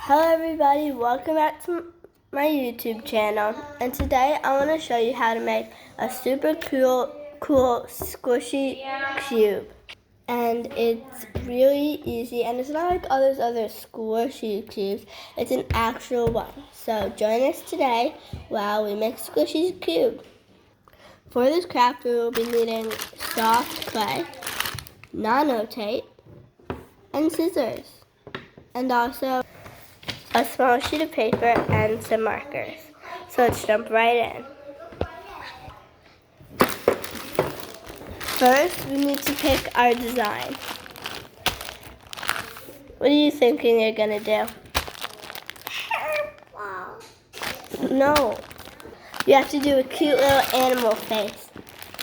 Hello everybody, welcome back to my YouTube channel, and today I want to show you how to make a super cool squishy cube. And it's really easy, and it's not like all those other squishy cubes, it's an actual one. So join us today while we make squishy cube. For this craft we will be needing soft clay, nano tape, and scissors, and also a small sheet of paper and some markers. So let's jump right in. First, we need to pick our design. What are you thinking you're gonna do? No. You have to do a cute little animal face.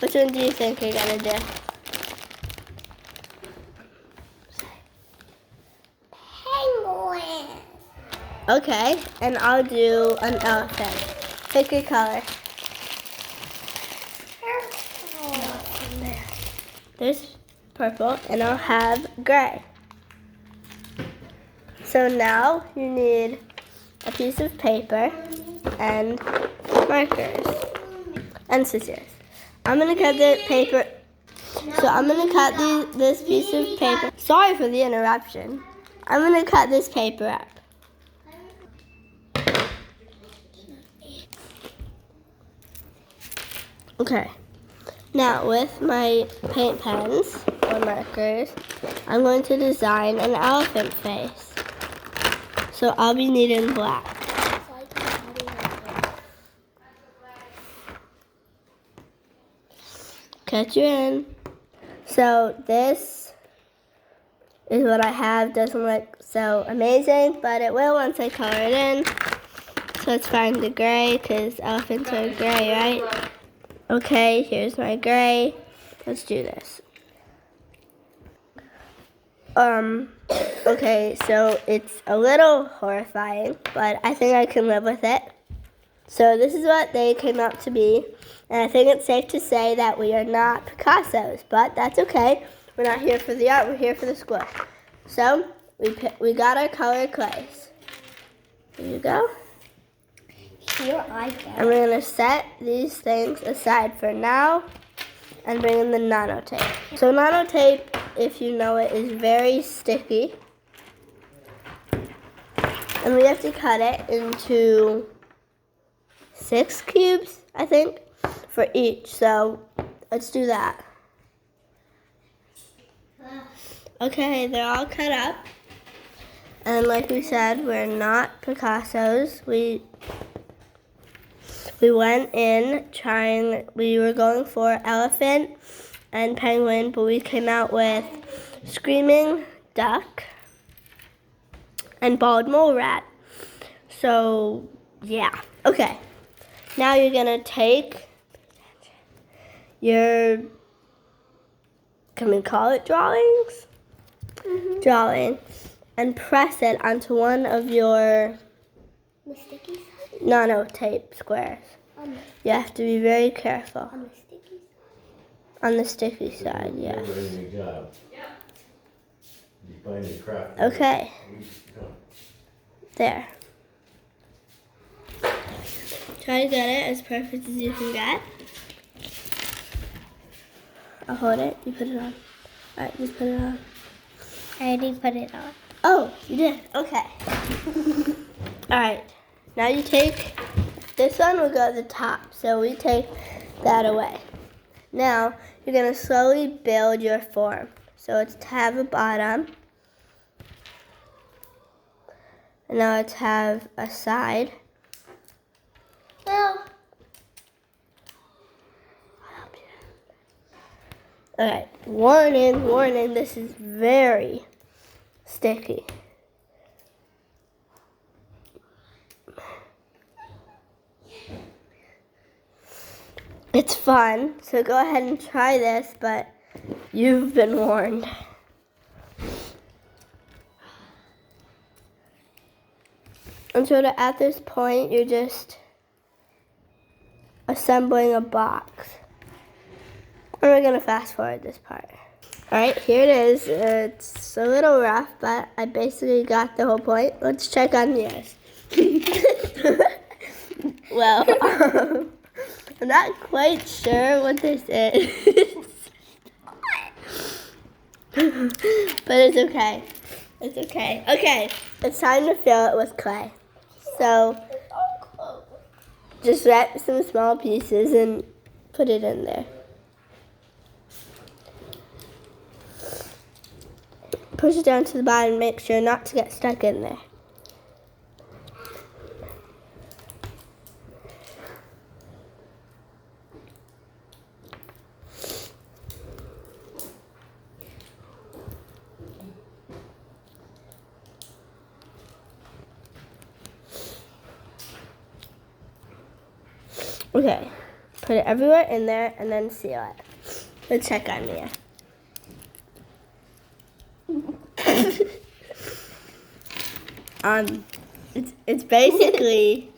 Which one do you think you're gonna do? Penguin. Okay, and I'll do an elephant. Pick your color. There's purple, and I'll have gray. So now you need a piece of paper and markers and scissors. I'm gonna cut the paper. So I'm gonna cut this piece of paper. Sorry for the interruption. I'm gonna cut this paper up. Okay. Now with my paint pens or markers, I'm going to design an elephant face. So I'll be needing black. Catch you in. So this is what I have. Doesn't look so amazing, but it will once I color it in. So let's find the gray, because elephants are gray, right? Okay, here's my gray. Let's do this. Okay, so it's a little horrifying, but I think I can live with it. So this is what they came out to be, and I think it's safe to say that we are not Picassos, but that's okay. We're not here for the art, we're here for the squish. So we got our colored clays. Here you go. Here I go. And we're going to set these things aside for now and bring in the nano tape. So nano tape, if you know it, is very sticky. And we have to cut it into 6 cubes, I think, for each. So let's do that. Okay, they're all cut up. And like we said, we're not Picassos. We went in we were going for elephant and penguin, but we came out with screaming duck and bald mole rat. So, yeah. Okay. Now you're going to take your, can we call it drawings? Mm-hmm. Drawing. And press it onto one of your nano tape squares. You have to be very careful. On the sticky side? On the sticky side, yes. Okay. There. Try to get it as perfect as you can get. I'll hold it. You put it on. Alright, just put it on. I already put it on. Oh, you did? Okay. Alright. Now you take, this one will go at the top, so we take that away. Now, you're going to slowly build your form. So let's have a bottom. And now let's have a side. Well, Alright, warning, warning, this is very sticky. It's fun, so go ahead and try this, but you've been warned. And so at this point, you're just assembling a box. And we're going to fast forward this part. Alright, here it is. It's It's a little rough, but I basically got the whole point. Let's check on yours. Well, I'm not quite sure what this is. But it's okay. It's okay. Okay, it's time to fill it with clay. So, just wrap some small pieces and put it in there. Push it down to the bottom, make sure not to get stuck in there. Okay, put it everywhere in there and then seal it. Let's check on Mia. It's basically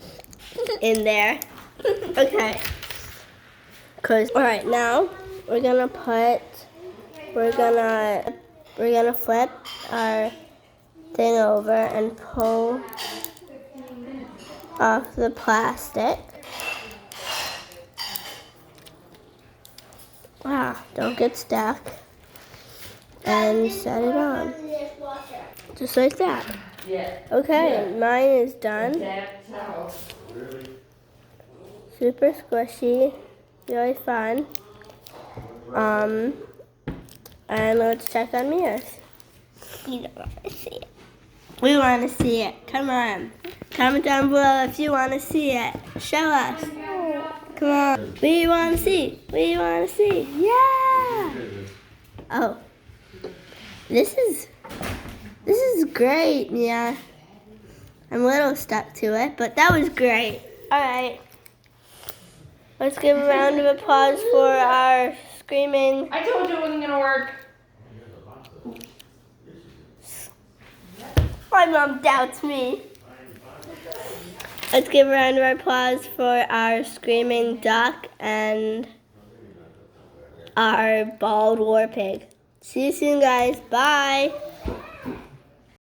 in there. Okay. All right, now we're gonna flip our thing over and pull off the plastic. Wow, don't get stuck. And set it on. Just like that. Okay, mine is done. Super squishy, really fun. And let's check on Mia's. You don't want to see it. We want to see it. Come on. Comment down below if you want to see it. Show us. Come on. We want to see. We want to see. Yeah. Oh. This is great, Mia. I'm a little stuck to it, but that was great. All right. Let's give a round of applause for our screaming. I told you it wasn't gonna work. My mom doubts me. Let's give a round of applause for our screaming duck and our bald war pig. See you soon, guys. Bye.